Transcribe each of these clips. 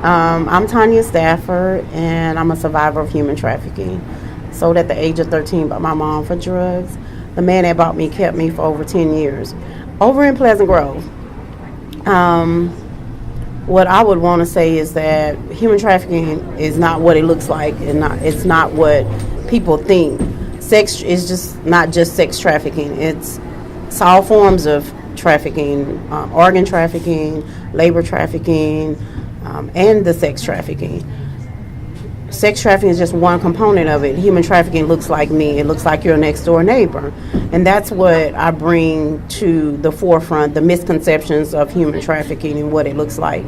I'm Tanya Stafford, and I'm a survivor of human trafficking. Sold at the age of 13 by my mom for drugs. The man that bought me kept me for over 10 years. Over in Pleasant Grove. What I would want to say is that human trafficking is not what it looks like, and it's not what people think. Sex is just not just sex trafficking. It's all forms of trafficking, organ trafficking, labor trafficking, and the sex trafficking. Sex trafficking is just one component of it. Human trafficking looks like me. It looks like your next door neighbor. And that's what I bring to the forefront, the misconceptions of human trafficking and what it looks like.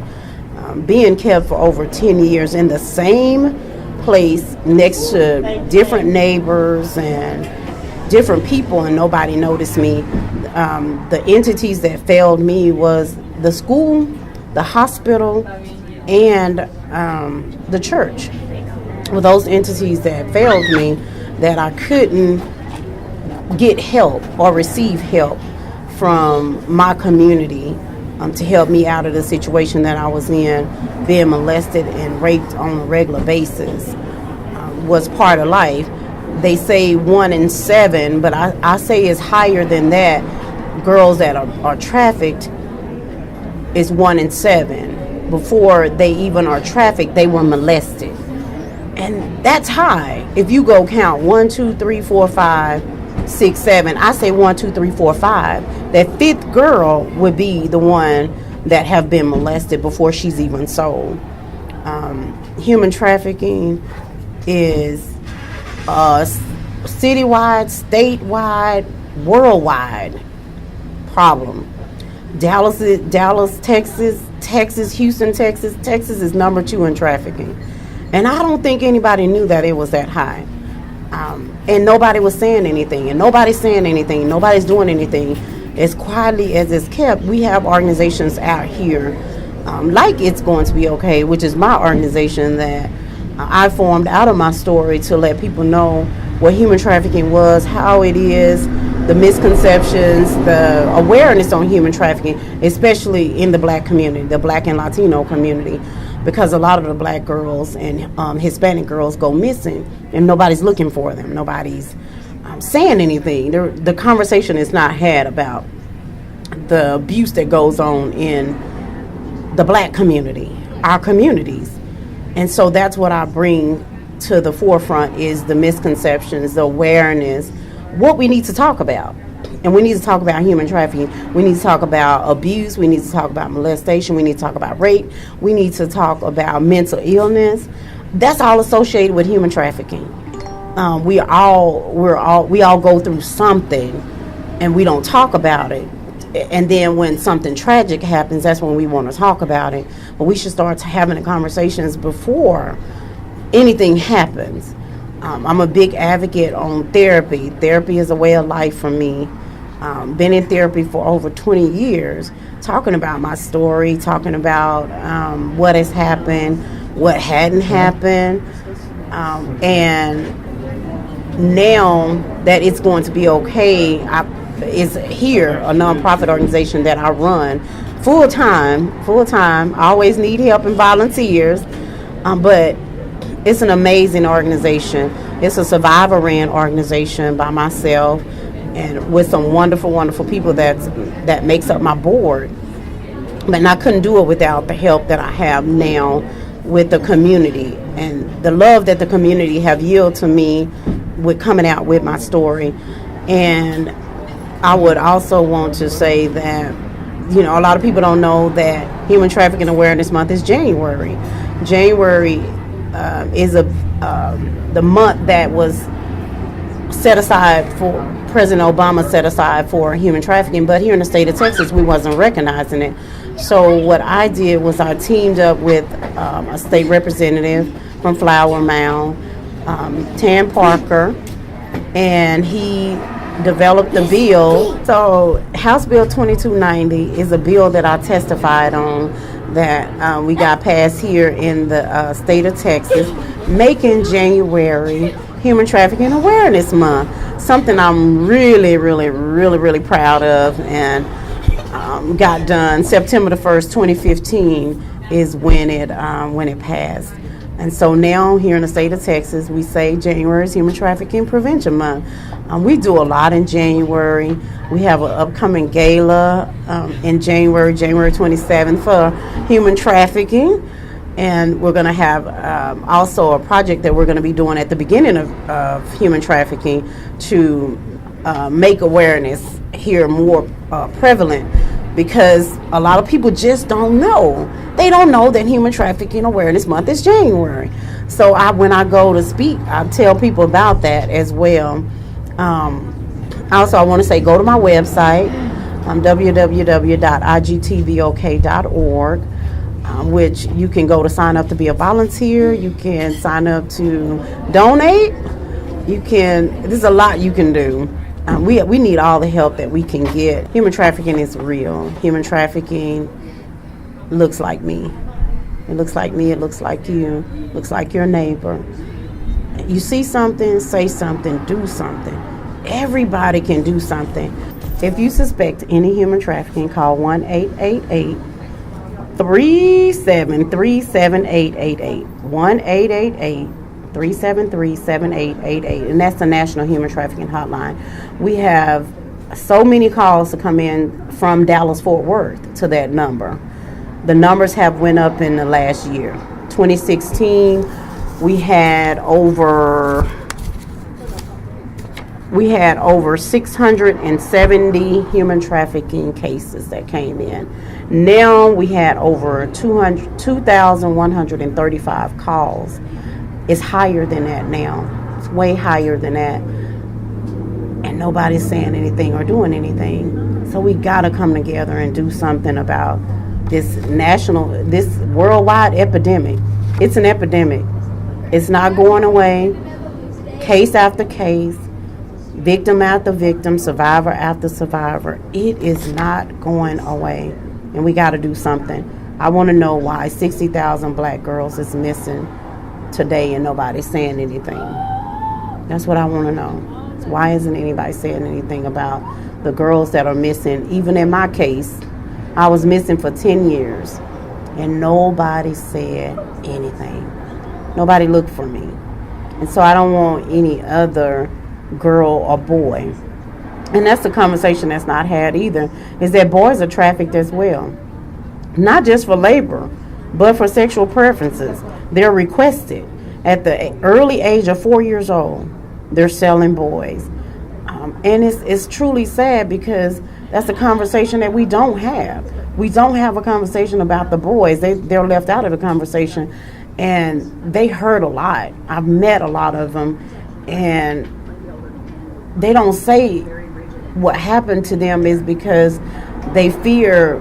Being kept for over 10 years in the same place next to different neighbors and different people, and nobody noticed me. The entities that failed me was the school, the hospital, and the church. With those entities that failed me, that I couldn't get help or receive help from my community to help me out of the situation that I was in. Being molested and raped on a regular basis was part of life. They say 1 in 7, but I say it's higher than that. Girls that are trafficked is 1 in 7. Before they even are trafficked, they were molested. And that's high. If you go count 1, 2, 3, 4, 5, 6, 7, I say 1, 2, 3, 4, 5. That 5th girl would be the one that have been molested before she's even sold. Human trafficking is a citywide, statewide, worldwide problem. Dallas, Texas, Houston, Texas. Texas is number 2 in trafficking. And I don't think anybody knew that it was that high. And nobody was saying anything. And nobody's saying anything. Nobody's doing anything. As quietly as it's kept, we have organizations out here like It's Going to Be Okay, which is my organization that I formed out of my story to let people know what human trafficking was, how it is, the misconceptions, the awareness on human trafficking, especially in the black community, the black and Latino community. Because a lot of the black girls and Hispanic girls go missing, and nobody's looking for them. Nobody's saying anything. The conversation is not had about the abuse that goes on in the black community, our communities. And so that's what I bring to the forefront, is the misconceptions, the awareness, what we need to talk about. And we need to talk about human trafficking. We need to talk about abuse. We need to talk about molestation. We need to talk about rape. We need to talk about mental illness. That's all associated with human trafficking. We all go through something, and we don't talk about it. And then when something tragic happens, that's when we want to talk about it. But we should start having the conversations before anything happens. I'm a big advocate on therapy. Therapy is a way of life for me. Been in therapy for over 20 years, talking about my story, talking about what has happened, what hadn't happened, and now that It's Going to Be Okay is here, a nonprofit organization that I run full time. I always need help and volunteers, but it's an amazing organization. It's a survivor-ran organization by myself, and with some wonderful, wonderful people that makes up my board. But I couldn't do it without the help that I have now with the community, and the love that the community have yielded to me with coming out with my story. And I would also want to say that, a lot of people don't know that Human Trafficking Awareness Month is January. January is the month that was set aside for President Obama set aside for human trafficking, but here in the state of Texas, we wasn't recognizing it. So what I did was I teamed up with a state representative from Flower Mound, Tan Parker, and he developed the bill. So House Bill 2290 is a bill that I testified on that we got passed here in the state of Texas, making January Human Trafficking Awareness Month. Something I'm really, really, really, really proud of, and got done September the 1st, 2015. is when it passed. And so now here in the state of Texas, we say January is Human Trafficking Prevention Month. We do a lot in January. We have an upcoming gala in January 27th for human trafficking. And we're going to have also a project that we're going to be doing at the beginning of human trafficking to make awareness here more prevalent, because a lot of people just don't know. They don't know that Human Trafficking Awareness Month is January. So when I go to speak, I tell people about that as well. Also, I want to say go to my website, www.igtvok.org, which you can go to sign up to be a volunteer. You can sign up to donate. There's a lot you can do. We need all the help that we can get. Human trafficking is real. Human trafficking looks like me. It looks like me. It looks like you. It looks like your neighbor. You see something, say something, do something. Everybody can do something. If you suspect any human trafficking, call 1-888-373-7888. 1-888-373-7888. And that's the National Human Trafficking Hotline. We have so many calls to come in from Dallas-Fort Worth to that number. The numbers have went up in the last year. 2016, we had over 670 human trafficking cases that came in. Now we had over 2,135 calls. It's higher than that now. It's way higher than that. And nobody's saying anything or doing anything. So we gotta come together and do something about this worldwide epidemic. It's an epidemic. It's not going away. Case after case, victim after victim, survivor after survivor. It is not going away. And we got to do something. I want to know why 60,000 black girls is missing today and nobody's saying anything. That's what I want to know. So why isn't anybody saying anything about the girls that are missing? Even in my case, I was missing for 10 years and nobody said anything. Nobody looked for me. And so I don't want any other girl or boy. And that's the conversation that's not had either, is that boys are trafficked as well. Not just for labor, but for sexual preferences. They're requested. At the early age of 4 years old, they're selling boys. And it's truly sad, because that's a conversation that we don't have. We don't have a conversation about the boys. They're left out of the conversation. And they hurt a lot. I've met a lot of them, and they don't say what happened to them is because they fear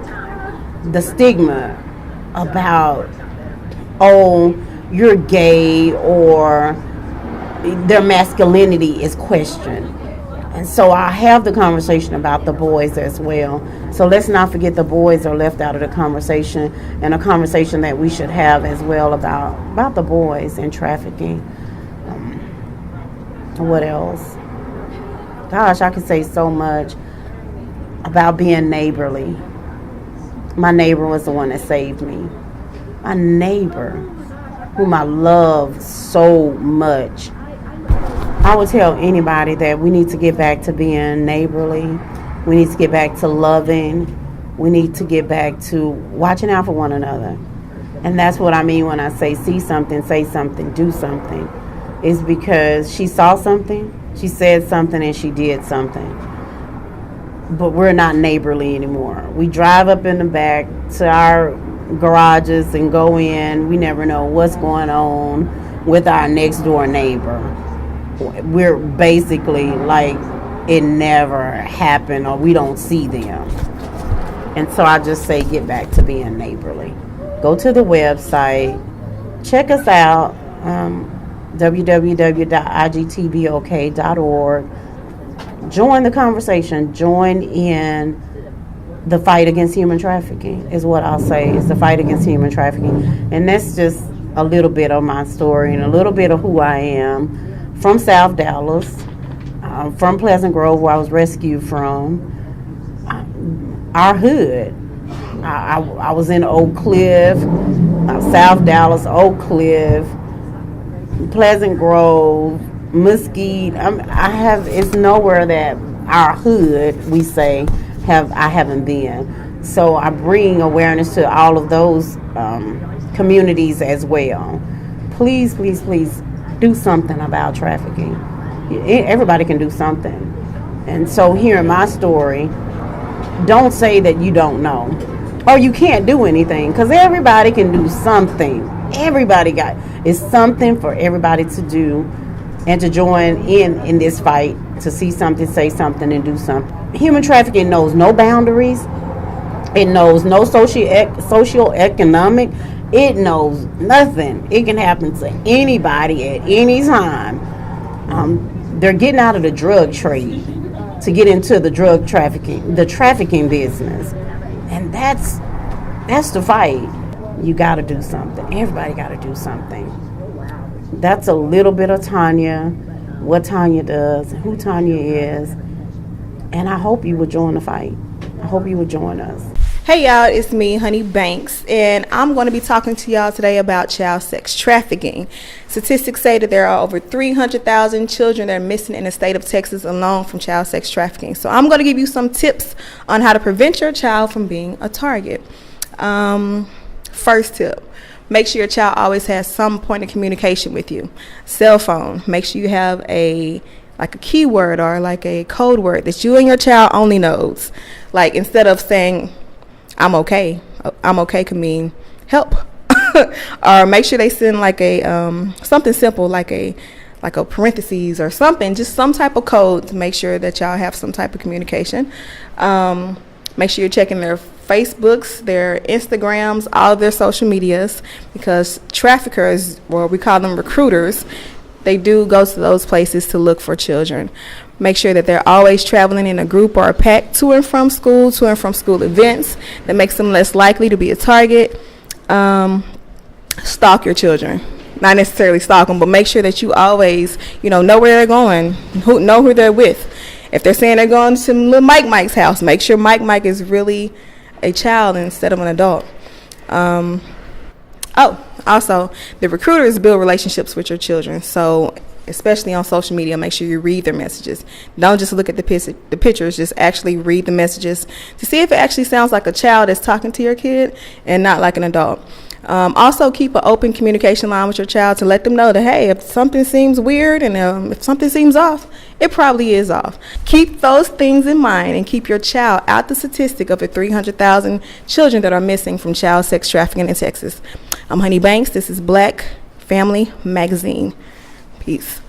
the stigma about, oh, you're gay, or their masculinity is questioned. And so I have the conversation about the boys as well. So let's not forget the boys are left out of the conversation, and a conversation that we should have as well about the boys and trafficking. What else? Gosh, I could say so much about being neighborly. My neighbor was the one that saved me. My neighbor, whom I love so much. I would tell anybody that we need to get back to being neighborly. We need to get back to loving. We need to get back to watching out for one another. And that's what I mean when I say see something, say something, do something. It's because she saw something, she said something, and she did something. But we're not neighborly anymore. We drive up in the back to our garages and go in. We never know what's going on with our next door neighbor. We're basically like it never happened, or we don't see them. And so I just say get back to being neighborly. Go to the website, check us out, www.igtvok.org. Join the conversation. Join in the fight against human trafficking is what I'll say. It's the fight against human trafficking. And that's just a little bit of my story and a little bit of who I am. From South Dallas, from Pleasant Grove, where I was rescued from. Our hood. I was in Oak Cliff, South Dallas, Oak Cliff, Pleasant Grove, Mesquite. It's nowhere that our hood, we say, I haven't been. So I bring awareness to all of those communities as well. Please, please, please do something about trafficking. Everybody can do something. And so hearing my story, don't say that you don't know or you can't do anything, because everybody can do something. It's something for everybody to do and to join in this fight, to see something, say something, and do something. Human trafficking knows no boundaries. It knows no socio-economic. It knows nothing. It can happen to anybody at any time. They're getting out of the drug trade to get into the drug trafficking, the trafficking business. And that's the fight. You got to do something. Everybody got to do something. That's a little bit of Tanya, what Tanya does, who Tanya is. And I hope you will join the fight. I hope you will join us. Hey y'all, it's me, Honey Banks, and I'm going to be talking to y'all today about child sex trafficking. Statistics say that there are over 300,000 children that are missing in the state of Texas alone from child sex trafficking. So I'm going to give you some tips on how to prevent your child from being a target. First tip, make sure your child always has some point of communication with you. Cell phone, make sure you have a keyword or like a code word that you and your child only knows. Like, instead of saying, I'm okay could mean help. Or make sure they send like a something simple, like a parentheses or something, just some type of code to make sure that y'all have some type of communication. Make sure you're checking their Facebooks, their Instagrams, all of their social medias, because traffickers, or we call them recruiters, they do go to those places to look for children. Make sure that they're always traveling in a group or a pack to and from school events. That makes them less likely to be a target. Stalk your children. Not necessarily stalk them, but make sure that you always, know where they're going, know who they're with. If they're saying they're going to little Mike's house, make sure Mike is really a child instead of an adult. Also, the recruiters build relationships with your children. So, especially on social media, make sure you read their messages. Don't just look at the pictures, just actually read the messages to see if it actually sounds like a child that's talking to your kid and not like an adult. Also, keep an open communication line with your child to let them know that, hey, if something seems weird and if something seems off, it probably is off. Keep those things in mind and keep your child out the statistic of the 300,000 children that are missing from child sex trafficking in Texas. I'm Honey Banks. This is Black Family Magazine. Peace.